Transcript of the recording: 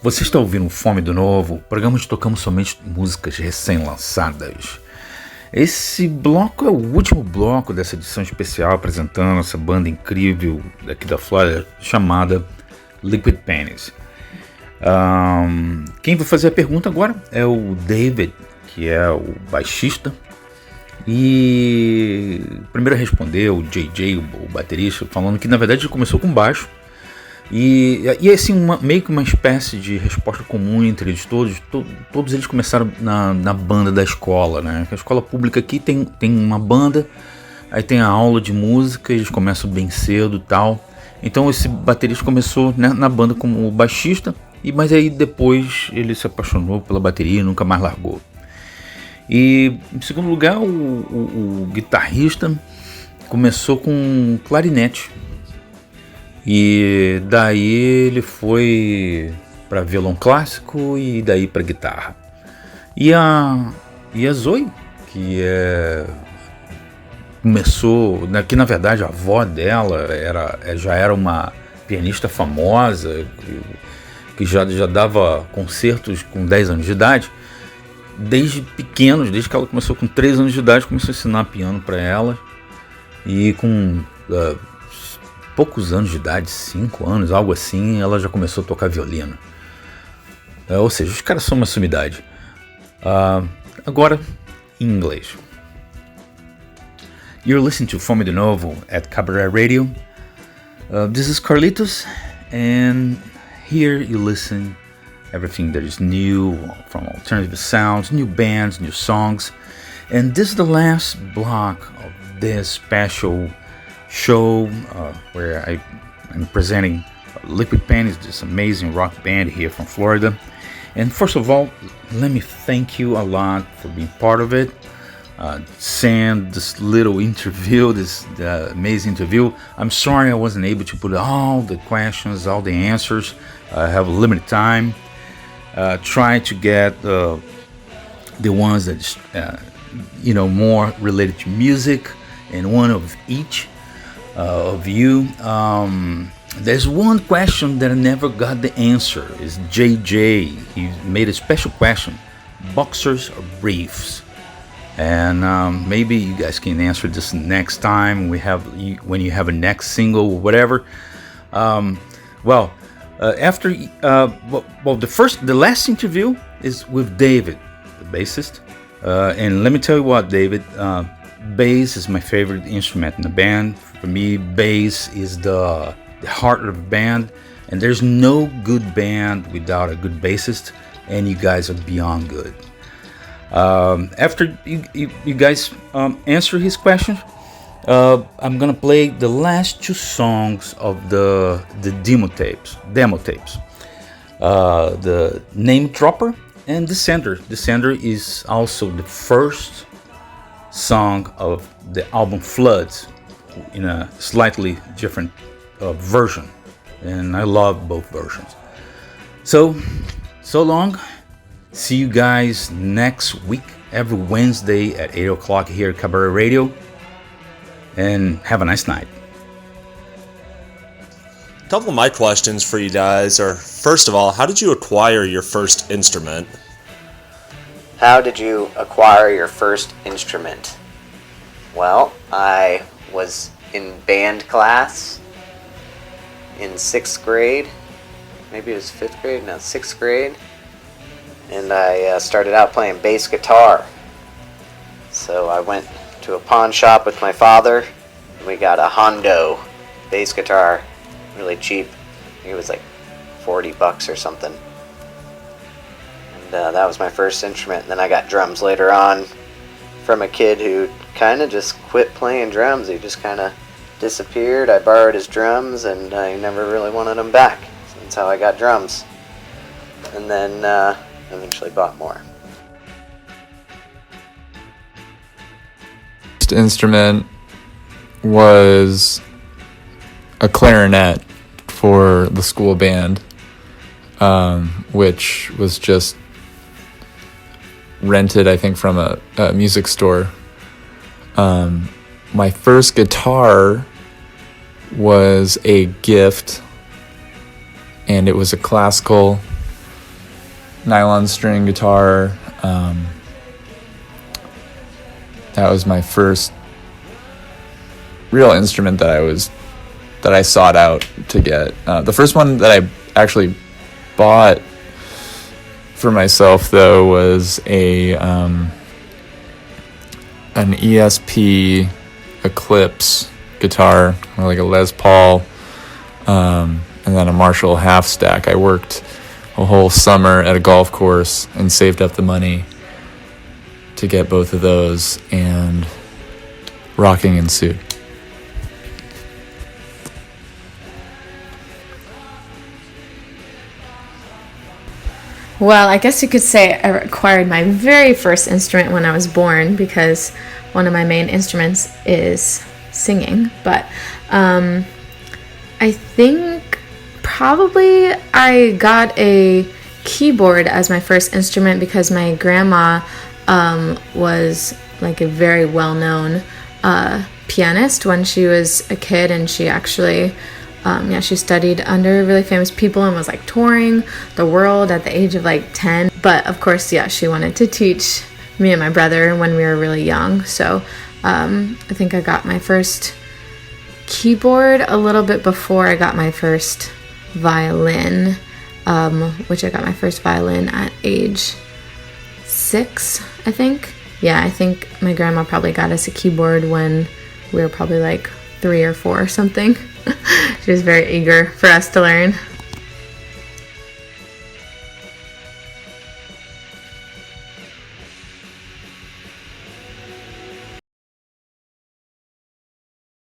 Você está ouvindo o Fome do Novo, programa onde tocamos somente músicas recém-lançadas. Esse bloco é o último bloco dessa edição especial apresentando essa banda incrível daqui da Flórida chamada Liquid Pennies. Quem vai fazer a pergunta agora é o David, que é o baixista. E primeiro respondeu o JJ, o baterista, falando que na verdade ele começou com baixo. E assim, meio que uma espécie de resposta comum entre eles todos. Todos eles começaram na banda da escola, né? A escola pública aqui tem uma banda, aí tem a aula de música, eles começam bem cedo e tal. Então esse baterista começou, né, na banda como baixista, mas aí depois ele se apaixonou pela bateria e nunca mais largou. E em segundo lugar, o guitarrista começou com clarinete. E daí ele foi para violão clássico e daí para guitarra. E a Zoe, que começou, que na verdade a avó dela já era uma pianista famosa, que já dava concertos com 10 anos de idade. Desde pequenos, desde que ela começou com 3 anos de idade, começou a ensinar piano para ela. E com poucos anos de idade, 5 anos, algo assim, ela já começou a tocar violino. Ou seja, os caras são uma sumidade. Agora, em inglês. You're listening to FOME DO NOVO at Cabaret Radio. This is Carlitos, and here you listen everything that is new, from alternative sounds, new bands, new songs. And this is the last block of this special show where I'm presenting Liquid Pennies, this amazing rock band here from Florida. And first of all, let me thank you a lot for being part of it. Send this little interview, this amazing interview. I'm sorry I wasn't able to put all the questions, all the answers. I have a limited time. Try to get the ones that more related to music, and one of each of you. There's one question that I never got the answer. Is JJ. He made a special question: boxers or briefs? And maybe you guys can answer this next time when you have a next single or whatever. The last interview is with David, the bassist. And let me tell you what, David, bass is my favorite instrument in the band. For me, bass is the heart of the band, and there's no good band without a good bassist, and you guys are beyond good. After you guys answer his question, I'm gonna play the last 2 songs of the demo tapes. The Name Dropper and Descender. Descender is also the first song of the album Floods in a slightly different version, and I love both versions. So long. See you guys next week, every Wednesday at 8 o'clock here at Cabaret Radio, and have a nice night. A couple of my questions for you guys are, first of all, how did you acquire your first instrument? How did you acquire your first instrument? Well, I was in band class in 6th grade. Maybe it was 5th grade? No, 6th grade. And I started out playing bass guitar. So I went to a pawn shop with my father, and we got a Hondo bass guitar, really cheap. I think it was like $40 or something. And that was my first instrument. And then I got drums later on from a kid who kind of just quit playing drums. He just kind of disappeared. I borrowed his drums, and I never really wanted them back. So that's how I got drums. And then eventually bought more. First instrument was a clarinet for the school band, which was just rented, I think, from a music store. My first guitar was a gift, and it was a classical nylon string guitar. That was my first real instrument that I sought out to get. The first one that I actually bought for myself, though, was an ESP Eclipse guitar, or like a Les Paul, and then a Marshall half stack. I worked a whole summer at a golf course and saved up the money to get both of those, and rocking ensued. Well, I guess you could say I acquired my very first instrument when I was born, because one of my main instruments is singing. But I think probably I got a keyboard as my first instrument because my grandma was like a very well-known pianist when she was a kid, and she actually she studied under really famous people and was like touring the world at the age of like 10. But of course, she wanted to teach me and my brother when we were really young. So I think I got my first keyboard a little bit before I got my first violin, which I got my first violin at age 6, I think. Yeah, I think my grandma probably got us a keyboard when we were probably like 3 or 4 or something. She was very eager for us to learn.